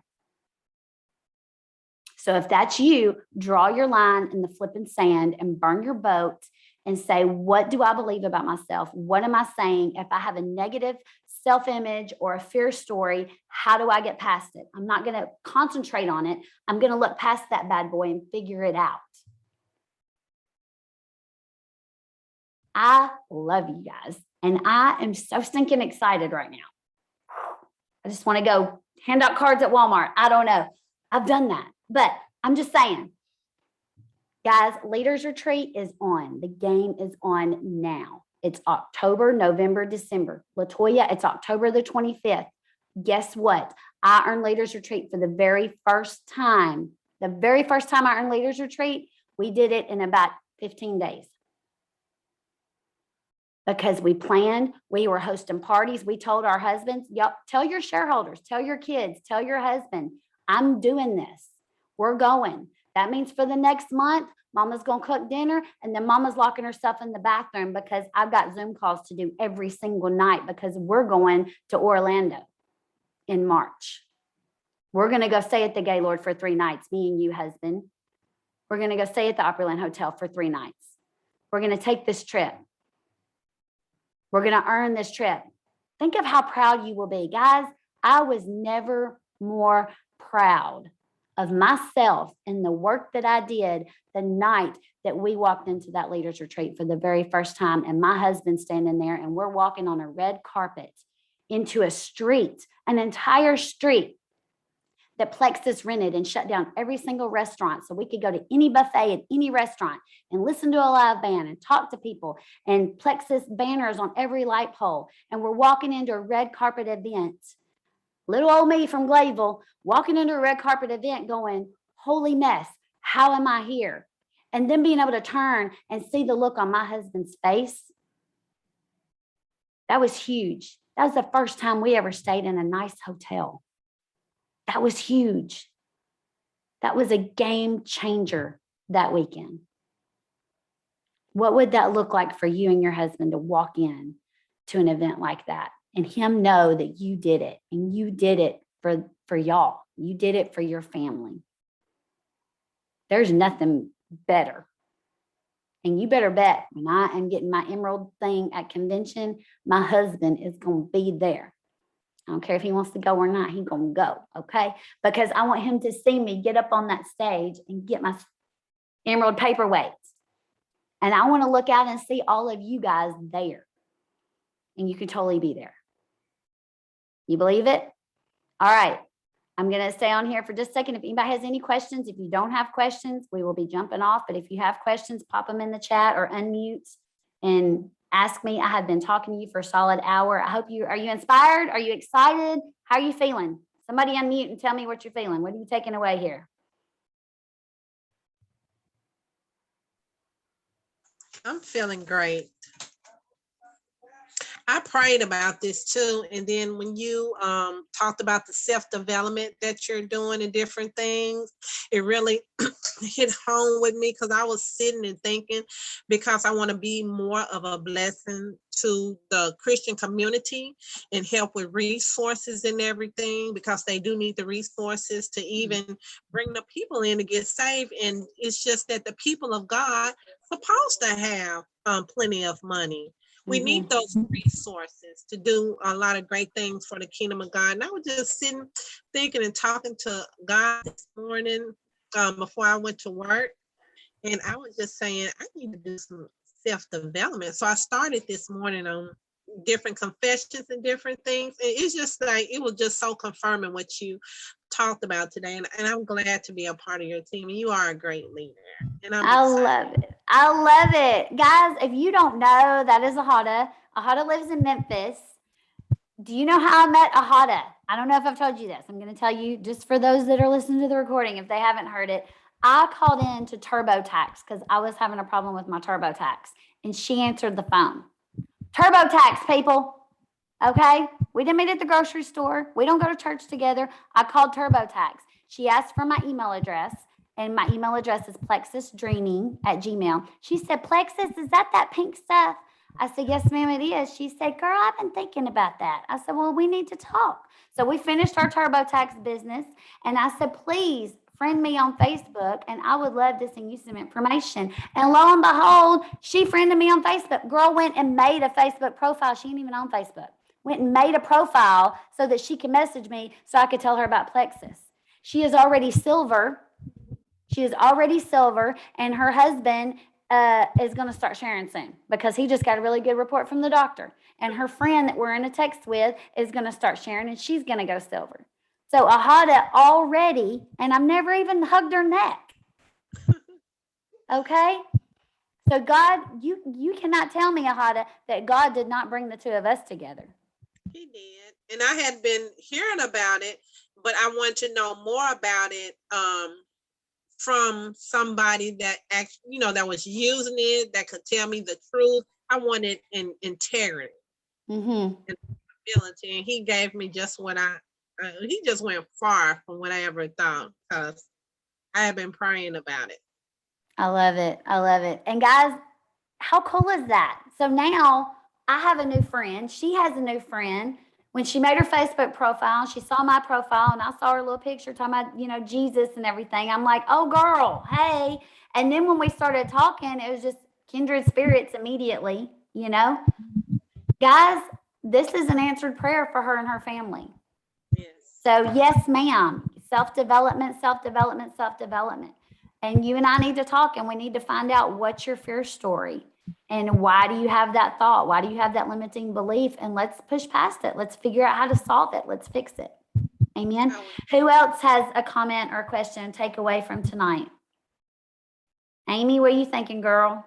So if that's you, draw your line in the flipping sand and burn your boat and say, what do I believe about myself? What am I saying? If I have a negative self-image or a fear story, how do I get past it? I'm not going to concentrate on it. I'm going to look past that bad boy and figure it out. I love you guys. And I am so stinking excited right now. I just want to go hand out cards at Walmart. I don't know. I've done that. But I'm just saying, guys, Leaders Retreat is on. The game is on now. It's October, November, December. Latoya, it's October the 25th. Guess what? I earned Leaders Retreat for the very first time. The very first time I earned Leaders Retreat, we did it in about 15 days. Because we planned, we were hosting parties. We told our husbands, yep, tell your shareholders, tell your kids, tell your husband, I'm doing this. We're going. That means for the next month, Mama's going to cook dinner, and then Mama's locking herself in the bathroom because I've got Zoom calls to do every single night because we're going to Orlando in March. We're going to go stay at the Gaylord for 3 nights, me and you, husband. We're going to go stay at the Opryland Hotel for 3 nights. We're going to take this trip. We're going to earn this trip. Think of how proud you will be. Guys, I was never more proud of myself and the work that I did the night that we walked into that Leaders Retreat for the very first time, and my husband standing there, and we're walking on a red carpet into a street, an entire street that Plexus rented and shut down every single restaurant so we could go to any buffet at any restaurant and listen to a live band and talk to people, and Plexus banners on every light pole. And we're walking into a red carpet event. Little old me from Glayville walking into a red carpet event going, holy mess, how am I here? And then being able to turn and see the look on my husband's face. That was huge. That was the first time we ever stayed in a nice hotel. That was huge. That was a game changer that weekend. What would that look like for you and your husband to walk in to an event like that and him know that you did it, and you did it for y'all. You did it for your family. There's nothing better. And you better bet when I am getting my emerald thing at convention, my husband is going to be there. I don't care if he wants to go or not, he's going to go, okay? Because I want him to see me get up on that stage and get my emerald paperweights. And I want to look out and see all of you guys there. And you can totally be there. You believe it? All right. I'm going to stay on here for just a second. If anybody has any questions, if you don't have questions, we will be jumping off. But if you have questions, pop them in the chat or unmute and ask me. I have been talking to you for a solid hour. I hope are you inspired? Are you excited? How are you feeling? Somebody unmute and tell me what you're feeling. What are you taking away here? I'm feeling great. I prayed about this too. And then when you talked about the self-development that you're doing and different things, it really hit home with me because I was sitting and thinking, because I want to be more of a blessing to the Christian community and help with resources and everything, because they do need the resources to even bring the people in to get saved. And it's just that the people of God supposed to have plenty of money. We need those resources to do a lot of great things for the kingdom of God. And I was just sitting, thinking and talking to God this morning before I went to work. And I was just saying, I need to do some self-development. So I started this morning on different confessions and different things. And it's just like, it was just so confirming what you talked about today. And I'm glad to be a part of your team. And you are a great leader. And I'm I excited. love it. I love it. Guys, if you don't know, that is Ahada. Ahada lives in Memphis. Do you know how I met Ahada? I don't know if I've told you this. I'm going to tell you just for those that are listening to the recording, if they haven't heard it. I called in to TurboTax because I was having a problem with my TurboTax, and she answered the phone. TurboTax, people. Okay? We didn't meet at the grocery store. We don't go to church together. I called TurboTax. She asked for my email address, and my email address is plexusdreaming@gmail. She said, Plexus, is that pink stuff? I said, yes, ma'am, it is. She said, girl, I've been thinking about that. I said, well, we need to talk. So we finished our TurboTax business, and I said, please friend me on Facebook, and I would love to send you some information. And lo and behold, she friended me on Facebook. Girl went and made a Facebook profile. She ain't even on Facebook. Went and made a profile so that she could message me so I could tell her about Plexus. She is already silver. She is already silver, and her husband is going to start sharing soon because he just got a really good report from the doctor. And her friend that we're in a text with is going to start sharing, and she's going to go silver. So Ahada already, and I've never even hugged her neck. Okay? So God, you cannot tell me, Ahada, that God did not bring the two of us together. He did. And I had been hearing about it, but I want to know more about it from somebody that actually, that was using it, that could tell me the truth. I wanted integrity and ability. And he gave me just what he just went far from what I ever thought, because I have been praying about it. I love it. I love it. And guys, how cool is that? So now I have a new friend. She has a new friend. When she made her Facebook profile, she saw my profile, and I saw her little picture talking about, Jesus and everything. I'm like, oh, girl, hey. And then when we started talking, it was just kindred spirits immediately, Guys, this is an answered prayer for her and her family. Yes. So, yes, ma'am. Self-development, self-development, self-development. And you and I need to talk, and we need to find out what's your fear story and why do you have that thought? Why do you have that limiting belief? And let's push past it. Let's figure out how to solve it. Let's fix it. Amen. Who else has a comment or a question, takeaway from tonight? Amy, what are you thinking, girl?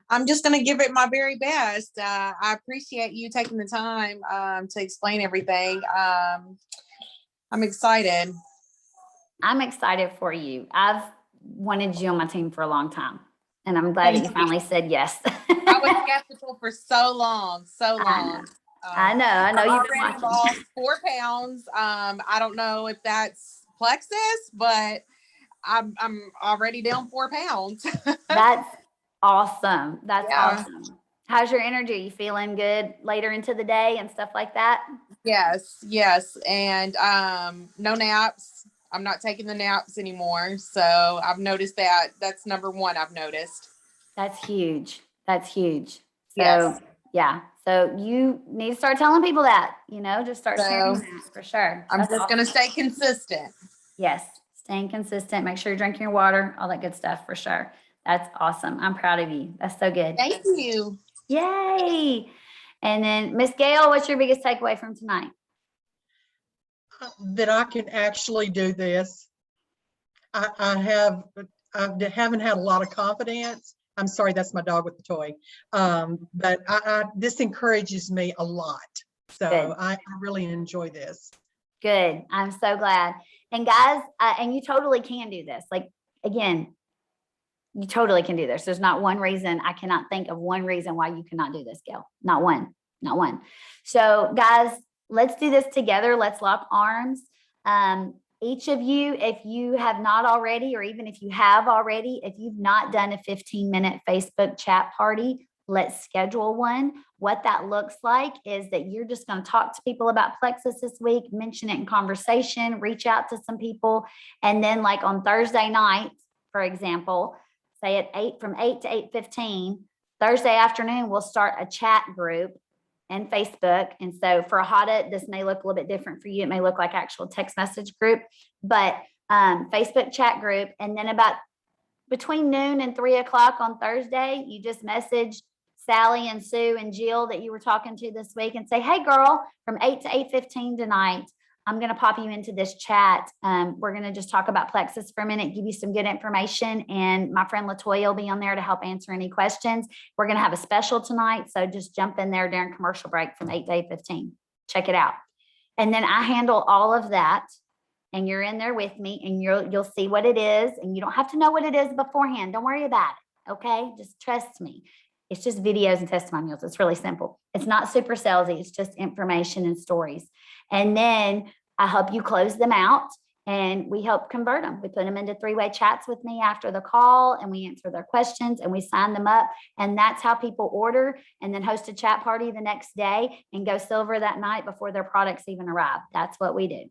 I'm just going to give it my very best. I appreciate you taking the time to explain everything. I'm excited. I'm excited for you. I've wanted you on my team for a long time, and I'm glad that you finally said yes. I was skeptical for so long. I know. You've been already lost 4 pounds. I don't know if that's Plexus, but I'm already down 4 pounds. That's awesome. That's awesome. How's your energy? You feeling good later into the day and stuff like that? Yes. And no naps. I'm not taking the naps anymore. So I've noticed that. That's number one I've noticed. That's huge. So, yeah. So you need to start telling people that, just start sharing that for sure. I'm just going to stay consistent. Yes. Staying consistent. Make sure you're drinking your water, all that good stuff for sure. That's awesome. I'm proud of you. That's so good. Thank you. Yay. And then Miss Gail, what's your biggest takeaway from tonight? That I can actually do this. I haven't had a lot of confidence. I'm sorry, that's my dog with the toy. But this encourages me a lot. So good. I really enjoy this. Good. I'm so glad. And guys, and you totally can do this. Like, again, you totally can do this. There's not one reason. I cannot think of one reason why you cannot do this, Gail. Not one. So guys, let's do this together. Let's lock arms. Each of you, if you have not already, or even if you have already, if you've not done a 15-minute Facebook chat party, let's schedule one. What that looks like is that you're just going to talk to people about Plexus this week, mention it in conversation, reach out to some people. And then like on Thursday night, for example, say from 8 to 8:15, Thursday afternoon, we'll start a chat group and Facebook. And so for Ahada, this may look a little bit different for you. It may look like actual text message group, but Facebook chat group. And then about between noon and 3 o'clock on Thursday, you just message Sally and Sue and Jill that you were talking to this week and say, hey girl, from 8 to 8:15 tonight, I'm going to pop you into this chat. We're going to just talk about Plexus for a minute, give you some good information. And my friend Latoya will be on there to help answer any questions. We're going to have a special tonight. So just jump in there during commercial break from 8 to 8:15. Check it out. And then I handle all of that. And you're in there with me and you'll see what it is. And you don't have to know what it is beforehand. Don't worry about it. Okay. Just trust me. It's just videos and testimonials. It's really simple. It's not super salesy. It's just information and stories. And then I help you close them out and we help convert them. We put them into 3-way chats with me after the call and we answer their questions and we sign them up. And that's how people order and then host a chat party the next day and go silver that night before their products even arrive. That's what we do.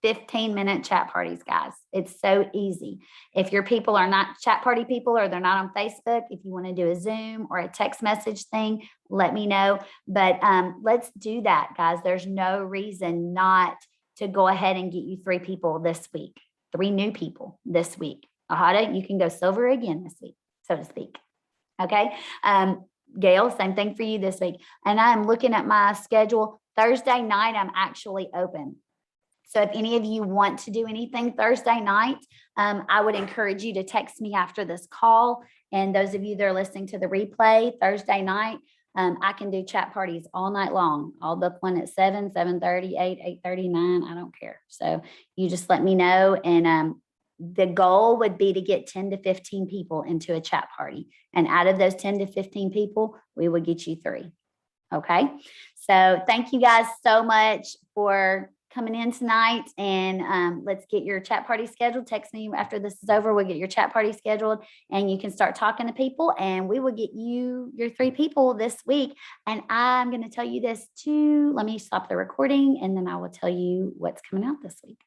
15-minute chat parties, guys. It's so easy. If your people are not chat party people or they're not on Facebook, if you want to do a Zoom or a text message thing, let me know. But let's do that, guys. There's no reason not to go ahead and get you 3 people this week, 3 new people this week. Ahada, you can go silver again this week, so to speak. Okay. Gail, same thing for you this week. And I'm looking at my schedule. Thursday night, I'm actually open. So if any of you want to do anything Thursday night, I would encourage you to text me after this call. And those of you that are listening to the replay Thursday night, I can do chat parties all night long. I'll book one at 7, 7:30, 8, 8:30, 9. I don't care. So you just let me know. And the goal would be to get 10 to 15 people into a chat party. And out of those 10 to 15 people, we would get you 3. Okay. So thank you guys so much for coming in tonight, and let's get your chat party scheduled. Text me after this is over. We'll get your chat party scheduled and you can start talking to people and we will get you your 3 people this week. And I'm going to tell you this too. Let me stop the recording and then I will tell you what's coming out this week.